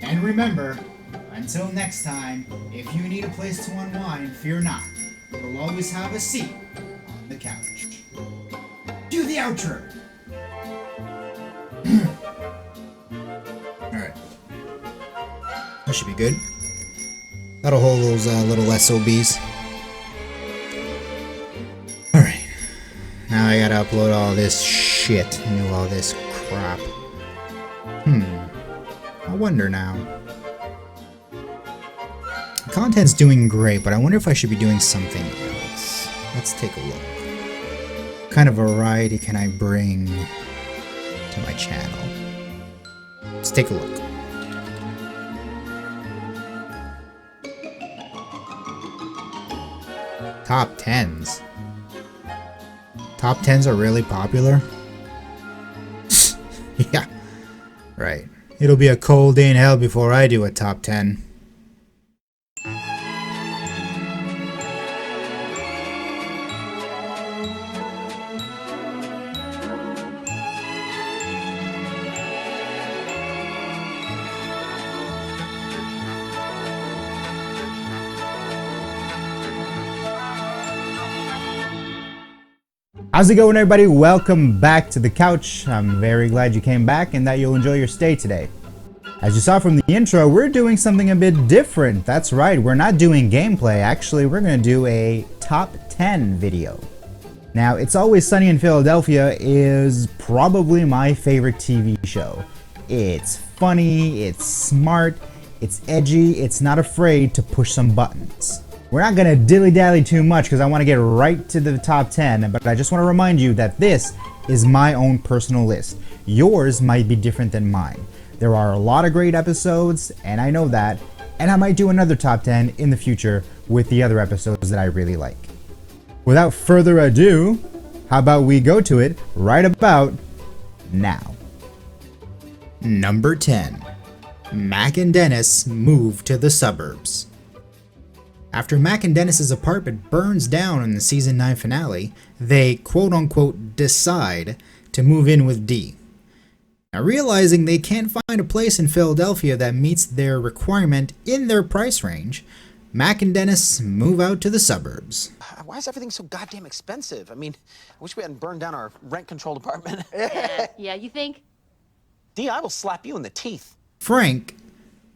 And remember, until next time, if you need a place to unwind, fear not. You'll always have a seat on the couch. Do the outro! Alright. That should be good. That'll hold those little SOBs. Alright. Now I gotta upload all this shit and do all this crap. I wonder now. The content's doing great, but I wonder if I should be doing something else. Let's take a look. What kind of variety can I bring to my channel? Let's take a look. Top 10s. Top 10s are really popular? Yeah, right. It'll be a cold day in hell before I do a top 10. How's it going, everybody? Welcome back to the couch. I'm very glad you came back and that you'll enjoy your stay today. As you saw from the intro, we're doing something a bit different. That's right, we're not doing gameplay. Actually, we're going to do a top 10 video. Now, It's Always Sunny in Philadelphia is probably my favorite TV show. It's funny, it's smart, it's edgy, it's not afraid to push some buttons. We're not gonna dilly-dally too much because I want to get right to the top 10, but I just want to remind you that this is my own personal list. Yours might be different than mine. There are a lot of great episodes, and I know that, and I might do another top 10 in the future with the other episodes that I really like. Without further ado, how about we go to it right about now. Number 10. Mac and Dennis move to the suburbs. After Mac and Dennis's apartment burns down in the season 9 finale, they quote-unquote decide to move in with Dee. Now, realizing they can't find a place in Philadelphia that meets their requirement in their price range, Mac and Dennis move out to the suburbs. Why is everything so goddamn expensive? I mean, I wish we hadn't burned down our rent-controlled apartment. Yeah, you think? Dee, I will slap you in the teeth. Frank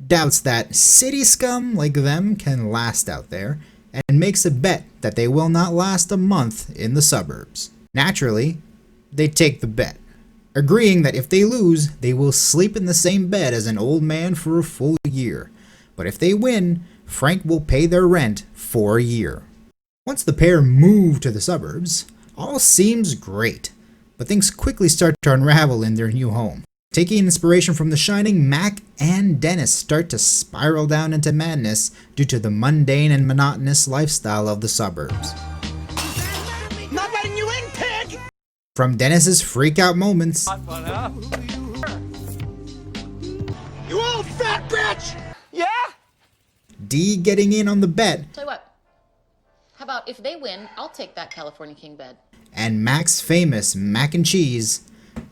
doubts that city scum like them can last out there, and makes a bet that they will not last a month in the suburbs. Naturally, they take the bet, agreeing that if they lose, they will sleep in the same bed as an old man for a full year. But if they win, Frank will pay their rent for a year. Once the pair move to the suburbs, all seems great, but things quickly start to unravel in their new home. Taking inspiration from The Shining, Mac and Dennis start to spiral down into madness due to the mundane and monotonous lifestyle of the suburbs. Not letting you in, pig! From Dennis's freak-out moments, You old fat bitch! Yeah? Dee getting in on the bet, Tell you what. How about if they win, I'll take that California King bed. and Mac's famous mac and cheese,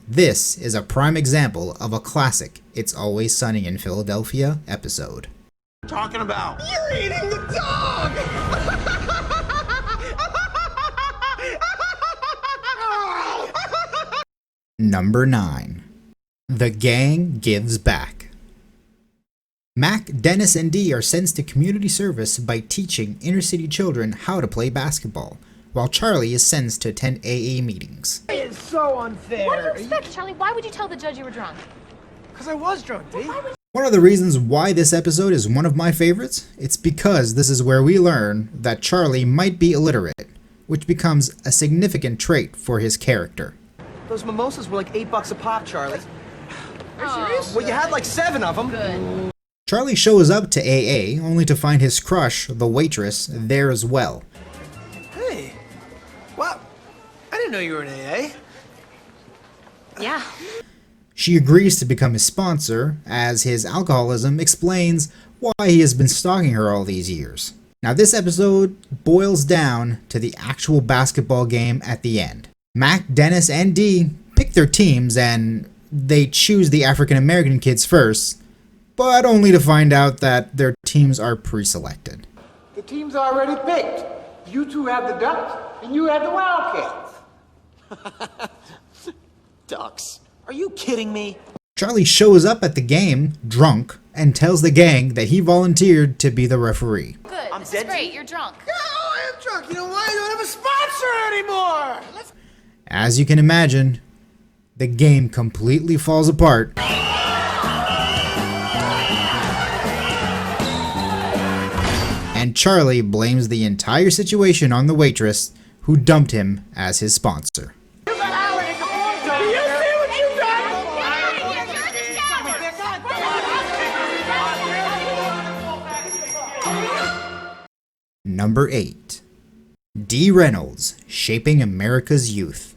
this is a prime example of a classic It's Always Sunny in Philadelphia episode. Talking about? You're eating the dog! Number 9. The Gang Gives Back. Mac, Dennis, and Dee are sent to community service by teaching inner-city children how to play basketball, while Charlie is sent to attend AA meetings. It's so unfair. What do you expect, Charlie? Why would you tell the judge you were drunk? Because I was drunk, Dee. One of the reasons why this episode is one of my favorites, it's because this is where we learn that Charlie might be illiterate, which becomes a significant trait for his character. Those mimosas were like $8 a pop, Charlie. Are you serious? Well, you had like 7 of them. Good. Charlie shows up to AA only to find his crush, the waitress, there as well. Hey. Wow. I didn't know you were in AA. Yeah. She agrees to become his sponsor, as his alcoholism explains why he has been stalking her all these years. Now this episode boils down to the actual basketball game at the end. Mac, Dennis, and Dee pick their teams and they choose the African American kids first, but only to find out that their teams are pre-selected. The team's already picked. You two have the Ducks, and you have the Wildcats. Ducks. Are you kidding me? Charlie shows up at the game, drunk, and tells the gang that he volunteered to be the referee. Good. I'm This dead is to great. you. You're drunk. Oh, I am drunk. You know why? I don't have a sponsor anymore. As you can imagine, the game completely falls apart. And Charlie blames the entire situation on the waitress who dumped him as his sponsor. Do you see what you done? Number 8. D. Reynolds, Shaping America's Youth.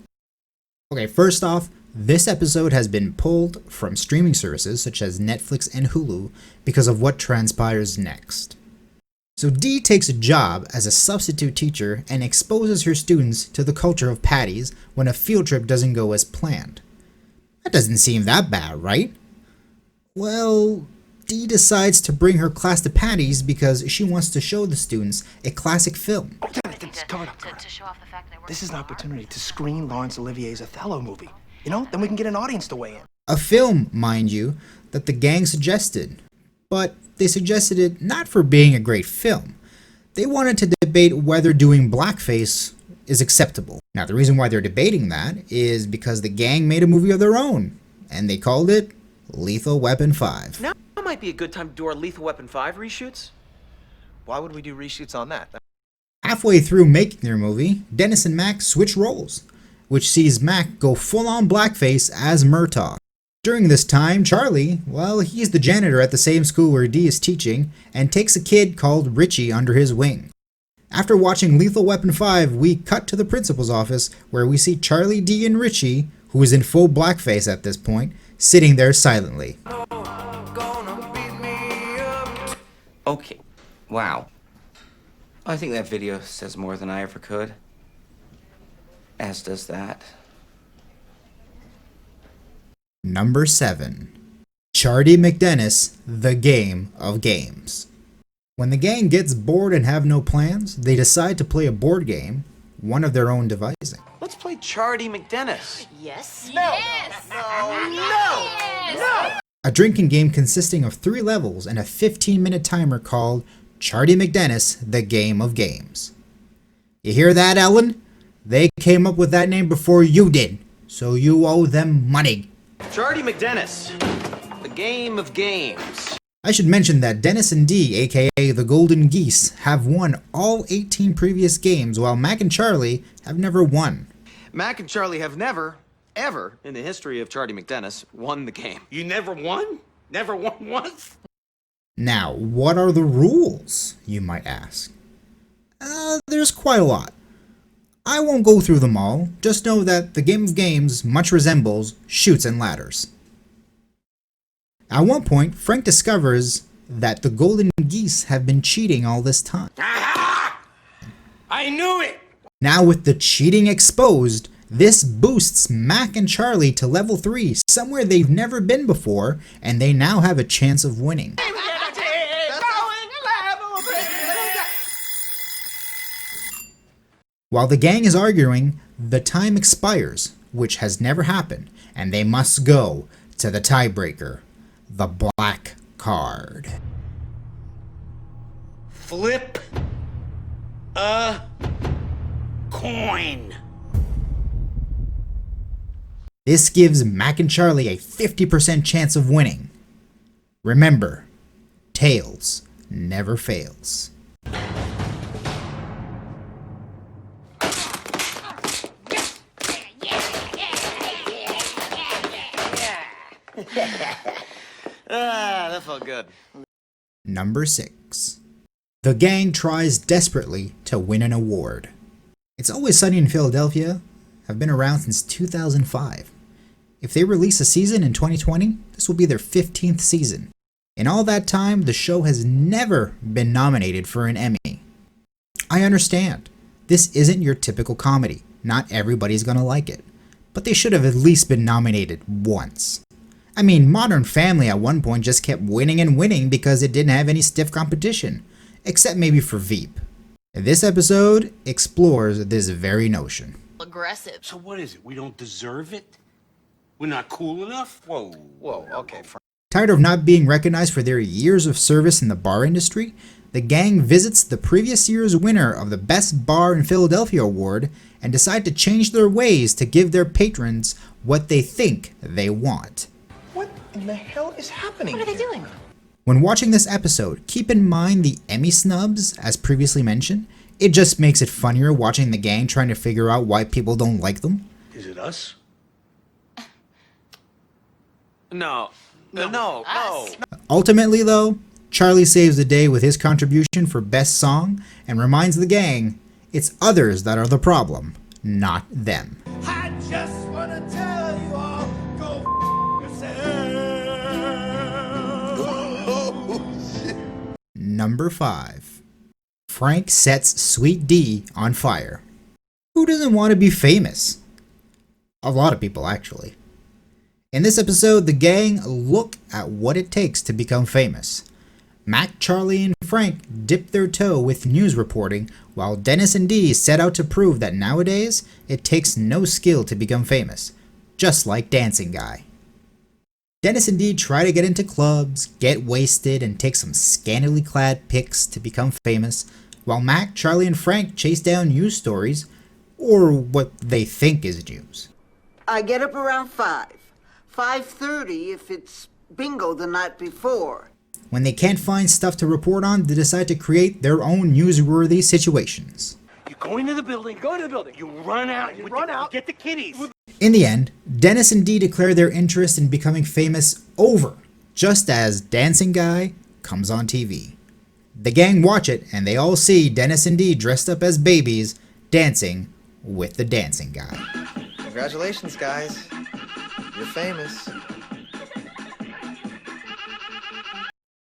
Okay, first off, this episode has been pulled from streaming services such as Netflix and Hulu because of what transpires next. So Dee takes a job as a substitute teacher and exposes her students to the culture of patties when a field trip doesn't go as planned. That doesn't seem that bad, right? Well, Dee decides to bring her class to Patty's because she wants to show the students a classic film. This is an opportunity to screen Laurence Olivier's Othello movie. You know, then we can get an audience to weigh in. A film, mind you, that the gang suggested. But they suggested it not for being a great film. They wanted to debate whether doing blackface is acceptable. Now, the reason why they're debating that is because the gang made a movie of their own, and they called it Lethal Weapon 5. Now might be a good time to do our Lethal Weapon 5 reshoots. Why would we do reshoots on that? Halfway through making their movie, Dennis and Mac switch roles, which sees Mac go full-on blackface as Murtaugh. During this time, Charlie, well, he's the janitor at the same school where Dee is teaching, and takes a kid called Richie under his wing. After watching Lethal Weapon 5, we cut to the principal's office, where we see Charlie, Dee, and Richie, who is in full blackface at this point, sitting there silently. Okay, wow. I think that video says more than I ever could. As does that. Number 7. Charlie McDennis, The Game of Games. When the gang gets bored and have no plans, they decide to play a board game, one of their own devising. Let's play Charity McDennis. Yes. No. Yes. No. A drinking game consisting of 3 levels and a 15-minute timer called Charlie McDennis, The Game of Games. You hear that, Ellen? They came up with that name before you did, so you owe them money. Charity McDennis. The Game of Games. I should mention that Dennis and Dee, aka the Golden Geese, have won all 18 previous games, while Mac and Charlie have never won. Mac and Charlie have never, ever, in the history of Charlie McDennis, won the game. You never won? Never won once? Now, what are the rules, you might ask? There's quite a lot. I won't go through them all, just know that the Game of Games much resembles Chutes and Ladders. At one point, Frank discovers that the Golden Geese have been cheating all this time. Aha! I knew it! Now with the cheating exposed, this boosts Mac and Charlie to level 3, somewhere they've never been before, and they now have a chance of winning. While the gang is arguing, the time expires, which has never happened, and they must go to the tiebreaker, the black card. Flip a coin. This gives Mac and Charlie a 50% chance of winning. Remember, tails never fails. That felt good. Number 6. The gang tries desperately to win an award. It's Always Sunny in Philadelphia have been around since 2005. If they release a season in 2020, this will be their 15th season. In all that time, the show has never been nominated for an Emmy. I understand. This isn't your typical comedy. Not everybody's gonna like it. But they should have at least been nominated once. I mean, Modern Family at one point just kept winning and winning because it didn't have any stiff competition, except maybe for Veep. This episode explores this very notion. Aggressive. So what is it? We don't deserve it? We're not cool enough? Whoa, okay. Tired of not being recognized for their years of service in the bar industry, the gang visits the previous year's winner of the Best Bar in Philadelphia award and decide to change their ways to give their patrons what they think they want. What in the hell is happening? What are they here? doing? When watching this episode, keep in mind the Emmy snubs, as previously mentioned. It just makes it funnier watching the gang trying to figure out why people don't like them. Is it us? No. Ultimately though, Charlie saves the day with his contribution for Best Song and reminds the gang it's others that are the problem, not them. I just wanna tell you all, go yourself. Number 5. Frank sets Sweet D on fire. Who doesn't want to be famous? A lot of people, actually. In this episode, the gang look at what it takes to become famous. Mac, Charlie, and Frank dip their toe with news reporting, while Dennis and Dee set out to prove that nowadays, it takes no skill to become famous, just like Dancing Guy. Dennis and Dee try to get into clubs, get wasted, and take some scantily clad pics to become famous, while Mac, Charlie, and Frank chase down news stories, or what they think is news. I get up around 5. 5:30 if it's bingo the night before. When they can't find stuff to report on, they decide to create their own newsworthy situations. You go into the building. You run out. You get the kiddies. In the end, Dennis and Dee declare their interest in becoming famous over, just as Dancing Guy comes on TV. The gang watch it, and they all see Dennis and Dee dressed up as babies, dancing with the Dancing Guy. Congratulations, guys. You're famous.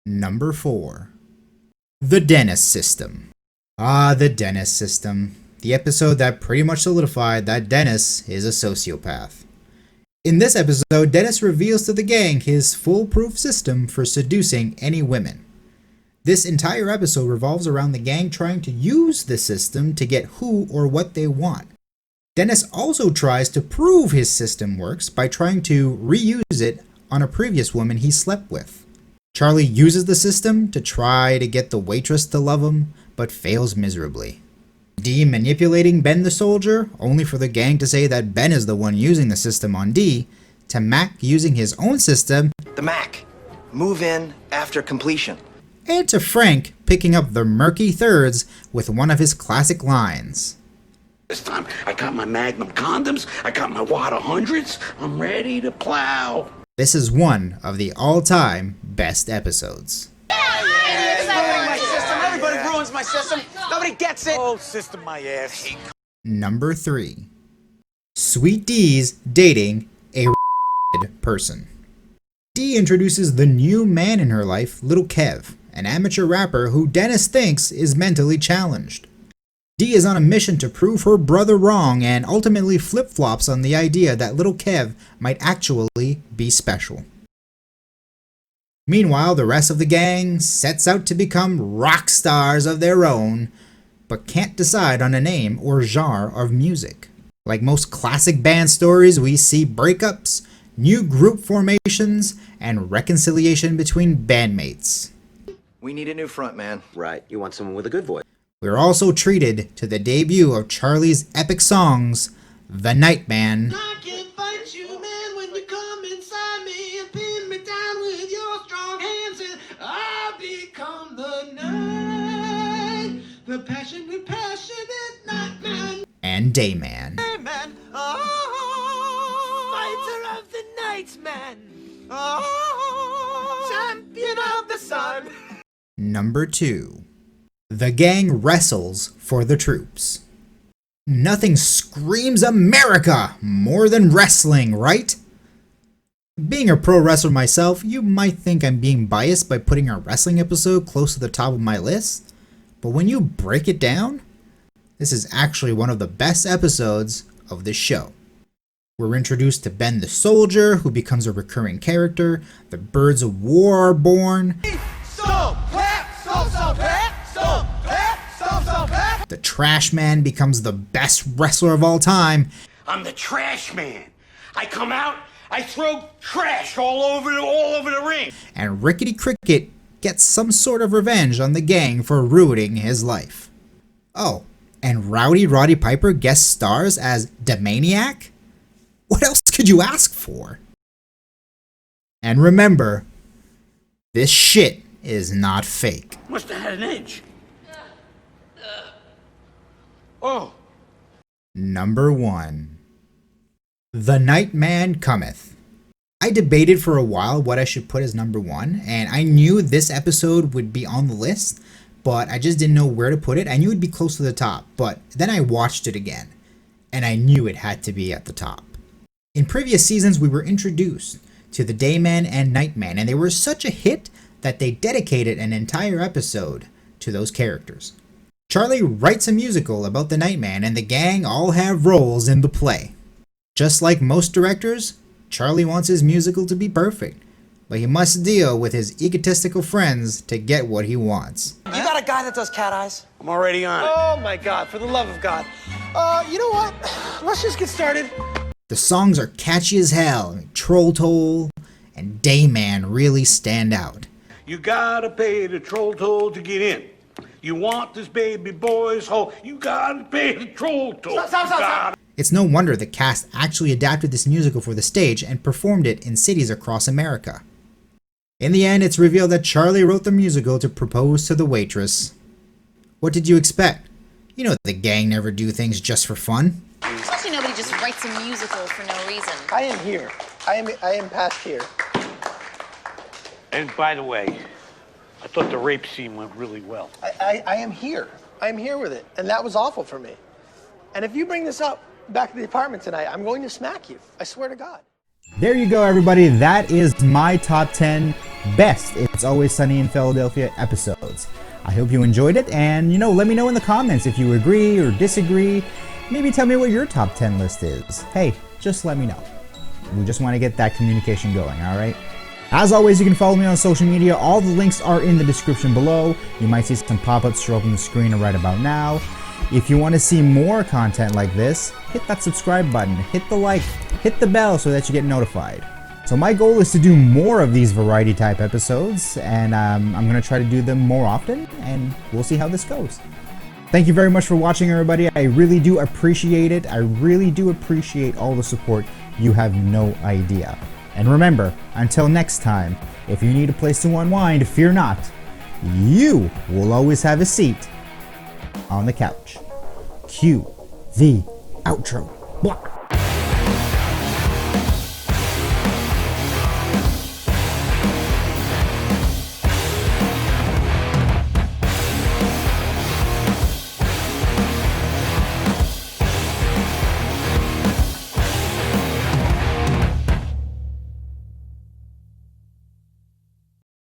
Number 4. The Dennis System. Ah, the Dennis System. The episode that pretty much solidified that Dennis is a sociopath. In this episode, Dennis reveals to the gang his foolproof system for seducing any women. This entire episode revolves around the gang trying to use the system to get who or what they want. Dennis also tries to prove his system works by trying to reuse it on a previous woman he slept with. Charlie uses the system to try to get the waitress to love him, but fails miserably. Dee manipulating Ben the soldier, only for the gang to say that Ben is the one using the system on Dee, to Mac using his own system, The Mac. Move in after completion. and to Frank picking up the murky thirds with one of his classic lines. This time, I got my Magnum condoms. I got my Wad 100s. I'm ready to plow. This is one of the all-time best episodes. My system. Everybody ruins my system. Nobody gets it. Oh, system my ass. Number 3. Sweet Dee's dating a person. Dee introduces the new man in her life, Little Kev, an amateur rapper who Dennis thinks is mentally challenged. Dee is on a mission to prove her brother wrong and ultimately flip-flops on the idea that Little Kev might actually be special. Meanwhile, the rest of the gang sets out to become rock stars of their own, but can't decide on a name or genre of music. Like most classic band stories, we see breakups, new group formations, and reconciliation between bandmates. We need a new frontman. Right. You want someone with a good voice. We're also treated to the debut of Charlie's epic songs, The Night Man, I can fight you, man, when you come inside me and pin me down with your strong hands, and I become the night, the passionate night man. and Dayman. Hey, man. Oh, fighter of the night, man. Oh, champion of the sun. Number 2. The gang wrestles for the troops. Nothing screams America more than wrestling, right? Being a pro wrestler myself, you might think I'm being biased by putting a wrestling episode close to the top of my list, but when you break it down, this is actually one of the best episodes of this show. We're introduced to Ben the Soldier, who becomes a recurring character. The Birds of War are born. The Trash Man becomes the best wrestler of all time. I'm the trash man. I come out, I throw trash all over the ring. And Rickety Cricket gets some sort of revenge on the gang for ruining his life. Oh, and Rowdy Roddy Piper guest stars as the Maniac? What else could you ask for? And remember, this shit is not fake. Must have had an edge. Oh. Number 1. The Night Man Cometh. I debated for a while what I should put as number 1, and I knew this episode would be on the list, but I just didn't know where to put it. I knew it'd be close to the top, but then I watched it again, and I knew it had to be at the top. In previous seasons, we were introduced to the Dayman and Nightman, and they were such a hit that they dedicated an entire episode to those characters. Charlie writes a musical about the Nightman, and the gang all have roles in the play. Just like most directors, Charlie wants his musical to be perfect, but he must deal with his egotistical friends to get what he wants. You got a guy that does cat eyes? I'm already on it. Oh my God, for the love of God. You know what? Let's just get started. The songs are catchy as hell. Troll Toll and Dayman really stand out. You gotta pay the troll toll to get in. You want this baby boy's hole, you gotta pay the troll toll. Stop. It's no wonder the cast actually adapted this musical for the stage and performed it in cities across America. In the end, it's revealed that Charlie wrote the musical to propose to the waitress. What did you expect? You know the gang never do things just for fun. Especially nobody just writes a musical for no reason. I am here. I am past here. And by the way, I thought the rape scene went really well. I am here. I am here with it. And that was awful for me. And if you bring this up back to the apartment tonight, I'm going to smack you. I swear to God. There you go, everybody. That is my top 10 best It's Always Sunny in Philadelphia episodes. I hope you enjoyed it, and let me know in the comments if you agree or disagree. Maybe tell me what your top 10 list is. Hey, just let me know. We just want to get that communication going, alright? As always, you can follow me on social media. All the links are in the description below. You might see some pop-ups show up on the screen right about now. If you want to see more content like this, hit that subscribe button, hit the like, hit the bell so that you get notified. So my goal is to do more of these variety type episodes, and I'm going to try to do them more often, and we'll see how this goes. Thank you very much for watching, everybody. I really do appreciate it. I really do appreciate all the support. You have no idea. And remember, until next time, if you need a place to unwind, fear not. You will always have a seat on the couch. Cue the outro. Blah.